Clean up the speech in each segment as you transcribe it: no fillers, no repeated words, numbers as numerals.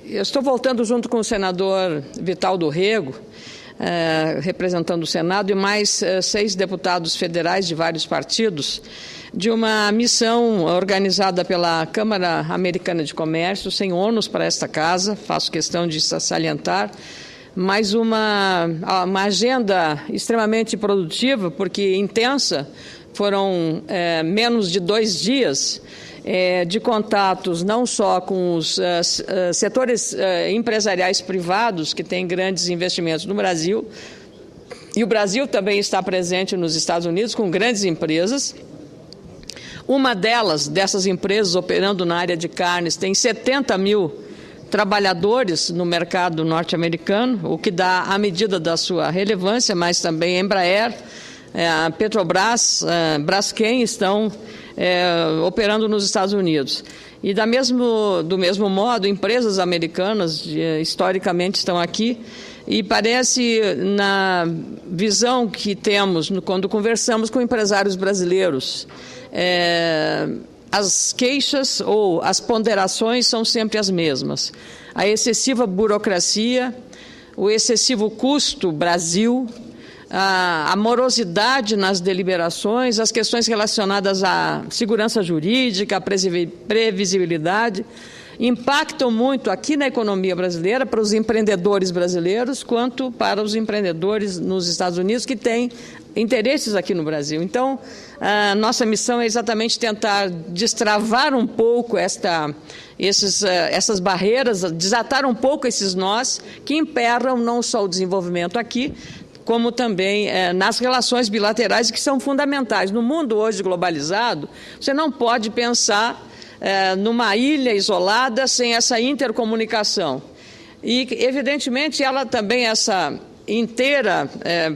Eu estou voltando junto com o senador Vital do Rego, representando o Senado, e mais 6 deputados federais de vários partidos, de uma missão organizada pela Câmara Americana de Comércio, sem ônus para esta casa, faço questão de salientar, mas uma agenda extremamente produtiva, porque intensa, foram menos de 2 dias de contatos não só com os setores empresariais privados que têm grandes investimentos no Brasil, e o Brasil também está presente nos Estados Unidos com grandes empresas. Uma dessas empresas operando na área de carnes tem 70 mil trabalhadores no mercado norte-americano, o que dá a medida da sua relevância, mas também a Embraer, a Petrobras, a Braskem estão operando nos Estados Unidos. E do mesmo modo, empresas americanas historicamente estão aqui, e parece, na visão que temos quando conversamos com empresários brasileiros, as queixas ou as ponderações são sempre as mesmas. A excessiva burocracia, o excessivo custo Brasil, a morosidade nas deliberações, as questões relacionadas à segurança jurídica, à previsibilidade, impactam muito aqui na economia brasileira, para os empreendedores brasileiros, quanto para os empreendedores nos Estados Unidos, que têm interesses aqui no Brasil. Então, a nossa missão é exatamente tentar destravar um pouco essas barreiras, desatar um pouco esses nós que emperram não só o desenvolvimento aqui, como também nas relações bilaterais, que são fundamentais. No mundo hoje globalizado, você não pode pensar numa ilha isolada sem essa intercomunicação. E, evidentemente, ela também, essa inteira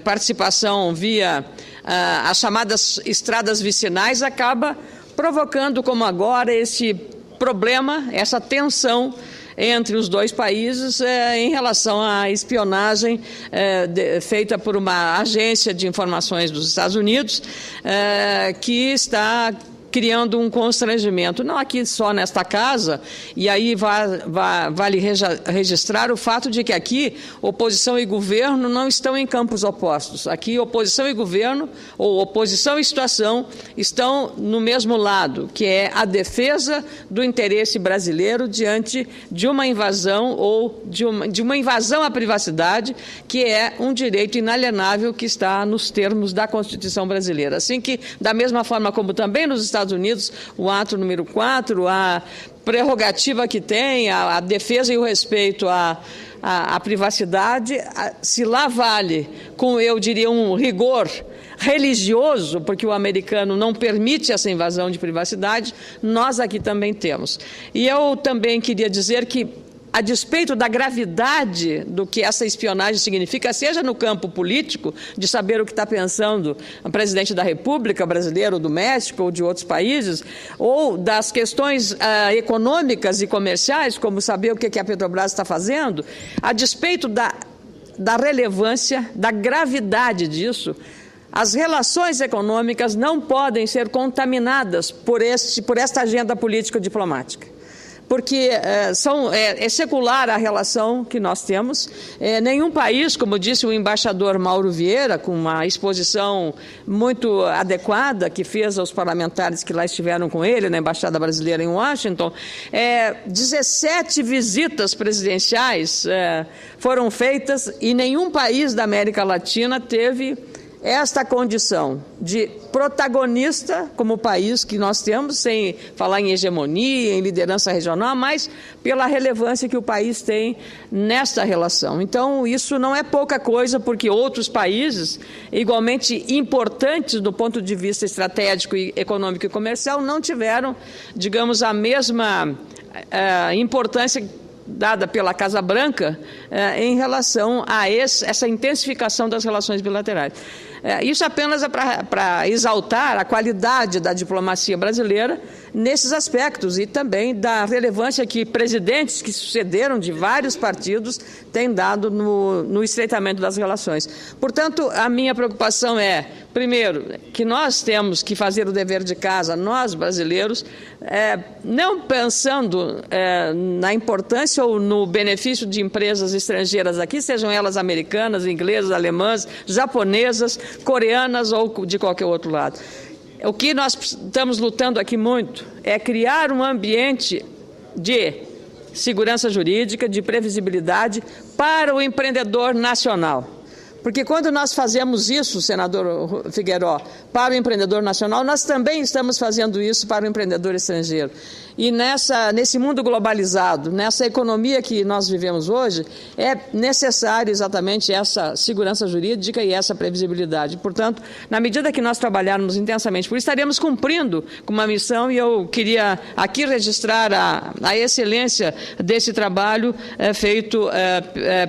participação via as chamadas estradas vicinais, acaba provocando, como agora, esse problema, essa tensão entre os dois países em relação à espionagem feita por uma agência de informações dos Estados Unidos, que está criando um constrangimento, não aqui só nesta casa, e aí vale registrar o fato de que aqui oposição e governo não estão em campos opostos. Aqui oposição e governo, ou oposição e situação, estão no mesmo lado, que é a defesa do interesse brasileiro diante de uma invasão ou de uma invasão à privacidade, que é um direito inalienável que está nos termos da Constituição brasileira. Assim que, da mesma forma como também nos Estados Unidos, o ato número 4, a prerrogativa que tem, a defesa e o respeito à privacidade, se lá vale com, eu diria, um rigor religioso, porque o americano não permite essa invasão de privacidade, nós aqui também temos. E eu também queria dizer que, a despeito da gravidade do que essa espionagem significa, seja no campo político, de saber o que está pensando o presidente da República brasileira, ou do México, ou de outros países, ou das questões econômicas e comerciais, como saber o que a Petrobras está fazendo, a despeito da relevância, da gravidade disso, as relações econômicas não podem ser contaminadas por esta agenda político-diplomática. Porque é secular a relação que nós temos. Nenhum país, como disse o embaixador Mauro Vieira, com uma exposição muito adequada que fez aos parlamentares que lá estiveram com ele, na Embaixada Brasileira em Washington, 17 visitas presidenciais foram feitas e nenhum país da América Latina teve esta condição de protagonista como país que nós temos, sem falar em hegemonia, em liderança regional, mas pela relevância que o país tem nesta relação. Então, isso não é pouca coisa, porque outros países, igualmente importantes do ponto de vista estratégico, econômico e comercial, não tiveram, digamos, a mesma importância dada pela Casa Branca em relação a essa intensificação das relações bilaterais. Isso apenas é para exaltar a qualidade da diplomacia brasileira nesses aspectos e também da relevância que presidentes que sucederam de vários partidos têm dado no estreitamento das relações. Portanto, a minha preocupação é, primeiro, que nós temos que fazer o dever de casa, nós brasileiros, não pensando na importância ou no benefício de empresas estrangeiras aqui, sejam elas americanas, inglesas, alemãs, japonesas, coreanas ou de qualquer outro lado. O que nós estamos lutando aqui muito é criar um ambiente de segurança jurídica, de previsibilidade para o empreendedor nacional. Porque quando nós fazemos isso, senador Figueiró, para o empreendedor nacional, nós também estamos fazendo isso para o empreendedor estrangeiro. E nesse mundo globalizado, nessa economia que nós vivemos hoje, é necessário exatamente essa segurança jurídica e essa previsibilidade. Portanto, na medida que nós trabalharmos intensamente por isso, estaremos cumprindo com uma missão, e eu queria aqui registrar a excelência desse trabalho feito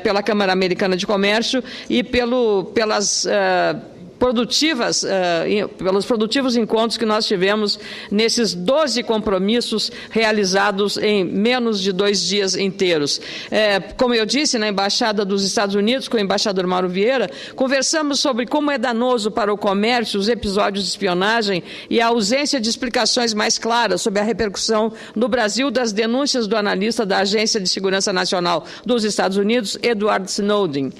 pela Câmara Americana de Comércio e pelos produtivos encontros que nós tivemos nesses 12 compromissos realizados em menos de 2 dias inteiros. Como eu disse, na Embaixada dos Estados Unidos, com o embaixador Mauro Vieira, conversamos sobre como é danoso para o comércio os episódios de espionagem e a ausência de explicações mais claras sobre a repercussão no Brasil das denúncias do analista da Agência de Segurança Nacional dos Estados Unidos, Edward Snowden.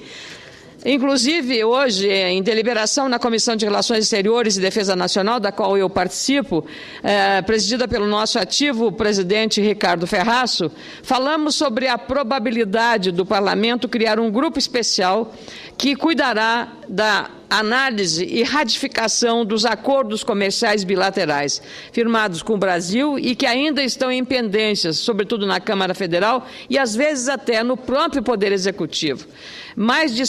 Inclusive, hoje, em deliberação na Comissão de Relações Exteriores e Defesa Nacional, da qual eu participo, presidida pelo nosso ativo presidente Ricardo Ferraço, falamos sobre a probabilidade do Parlamento criar um grupo especial que cuidará da análise e ratificação dos acordos comerciais bilaterais firmados com o Brasil e que ainda estão em pendências, sobretudo na Câmara Federal e, às vezes, até no próprio Poder Executivo. Mais de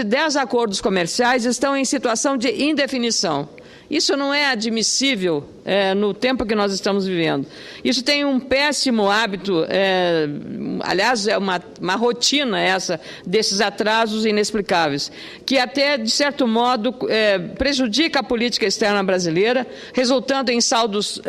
10 acordos comerciais estão em situação de indefinição. Isso não é admissível no tempo que nós estamos vivendo. Isso tem um péssimo hábito, aliás, é uma rotina essa desses atrasos inexplicáveis, que até, de certo modo, prejudica a política externa brasileira, resultando em saldos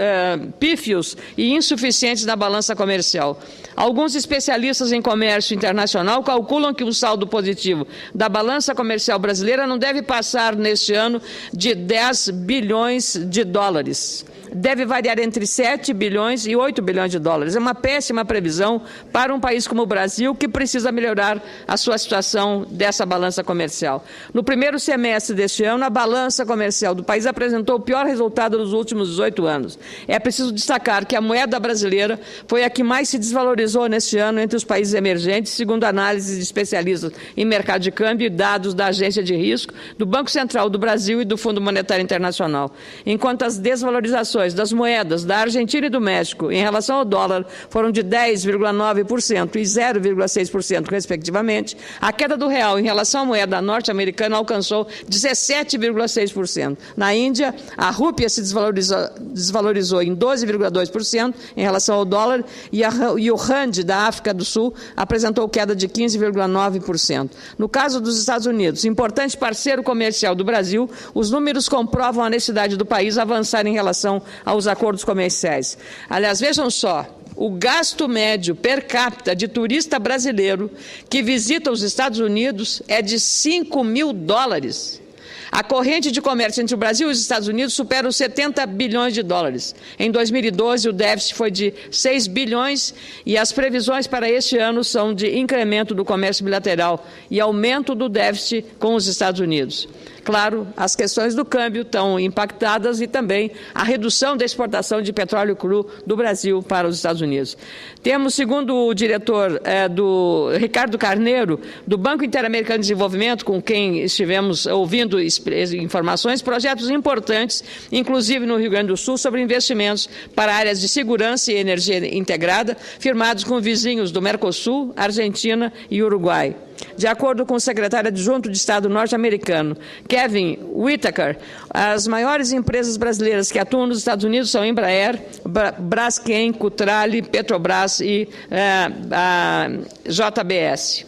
pífios e insuficientes na balança comercial. Alguns especialistas em comércio internacional calculam que o saldo positivo da balança comercial brasileira não deve passar neste ano de 10 bilhões de dólares. Deve variar entre 7 bilhões e 8 bilhões de dólares. É uma péssima previsão para um país como o Brasil, que precisa melhorar a sua situação dessa balança comercial. No primeiro semestre deste ano, a balança comercial do país apresentou o pior resultado dos últimos 18 anos. É preciso destacar que a moeda brasileira foi a que mais se desvalorizou neste ano entre os países emergentes, segundo análises de especialistas em mercado de câmbio e dados da Agência de Risco, do Banco Central do Brasil e do Fundo Monetário Internacional. Enquanto as desvalorizações das moedas da Argentina e do México em relação ao dólar foram de 10,9% e 0,6%, respectivamente, a queda do real em relação à moeda norte-americana alcançou 17,6%. Na Índia, a rúpia se desvalorizou em 12,2% em relação ao dólar e o rand da África do Sul apresentou queda de 15,9%. No caso dos Estados Unidos, importante parceiro comercial do Brasil, os números comprovam a necessidade do país avançar em relação aos acordos comerciais. Aliás, vejam só, o gasto médio per capita de turista brasileiro que visita os Estados Unidos é de 5 mil dólares. A corrente de comércio entre o Brasil e os Estados Unidos supera os 70 bilhões de dólares. Em 2012, o déficit foi de 6 bilhões e as previsões para este ano são de incremento do comércio bilateral e aumento do déficit com os Estados Unidos. Claro, as questões do câmbio estão impactadas e também a redução da exportação de petróleo cru do Brasil para os Estados Unidos. Temos, segundo o diretor do Ricardo Carneiro, do Banco Interamericano de Desenvolvimento, com quem estivemos ouvindo informações, projetos importantes, inclusive no Rio Grande do Sul, sobre investimentos para áreas de segurança e energia integrada, firmados com vizinhos do Mercosul, Argentina e Uruguai. De acordo com o secretário adjunto de Estado norte-americano, Kevin Whitaker, as maiores empresas brasileiras que atuam nos Estados Unidos são Embraer, Braskem, Cutrale, Petrobras e a JBS.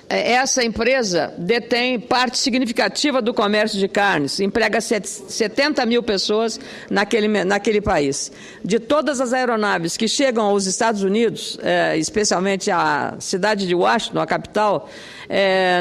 essa empresa detém parte significativa do comércio de carnes, emprega 70 mil pessoas naquele país. De todas as aeronaves que chegam aos Estados Unidos, especialmente à cidade de Washington, a capital,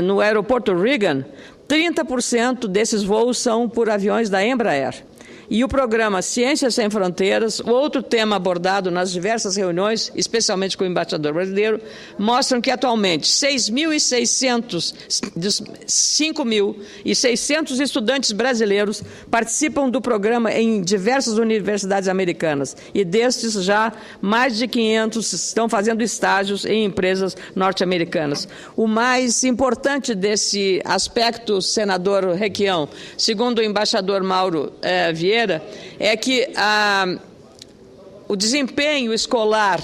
no aeroporto Reagan, 30% desses voos são por aviões da Embraer. E o programa Ciências Sem Fronteiras, outro tema abordado nas diversas reuniões, especialmente com o embaixador brasileiro, mostram que atualmente 5.600 estudantes brasileiros participam do programa em diversas universidades americanas. E destes, já mais de 500 estão fazendo estágios em empresas norte-americanas. O mais importante desse aspecto, senador Requião, segundo o embaixador Mauro Vieira, é que o desempenho escolar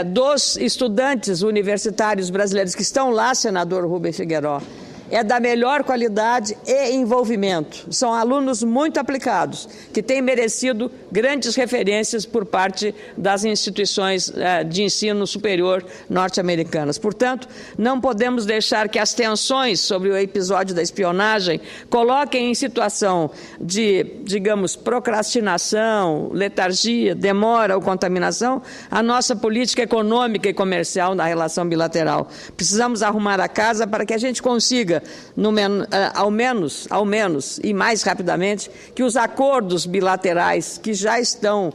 dos estudantes universitários brasileiros que estão lá, senador Rubem Figueiredo, é da melhor qualidade e envolvimento. São alunos muito aplicados, que têm merecido grandes referências por parte das instituições de ensino superior norte-americanas. Portanto, não podemos deixar que as tensões sobre o episódio da espionagem coloquem em situação de, digamos, procrastinação, letargia, demora ou contaminação a nossa política econômica e comercial na relação bilateral. Precisamos arrumar a casa para que a gente consiga ao menos e mais rapidamente, que os acordos bilaterais que já estão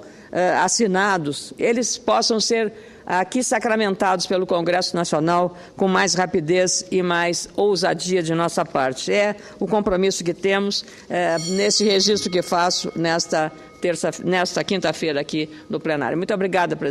assinados, eles possam ser aqui sacramentados pelo Congresso Nacional com mais rapidez e mais ousadia de nossa parte. É o compromisso que temos nesse registro que faço nesta quinta-feira aqui no plenário. Muito obrigada, presidente.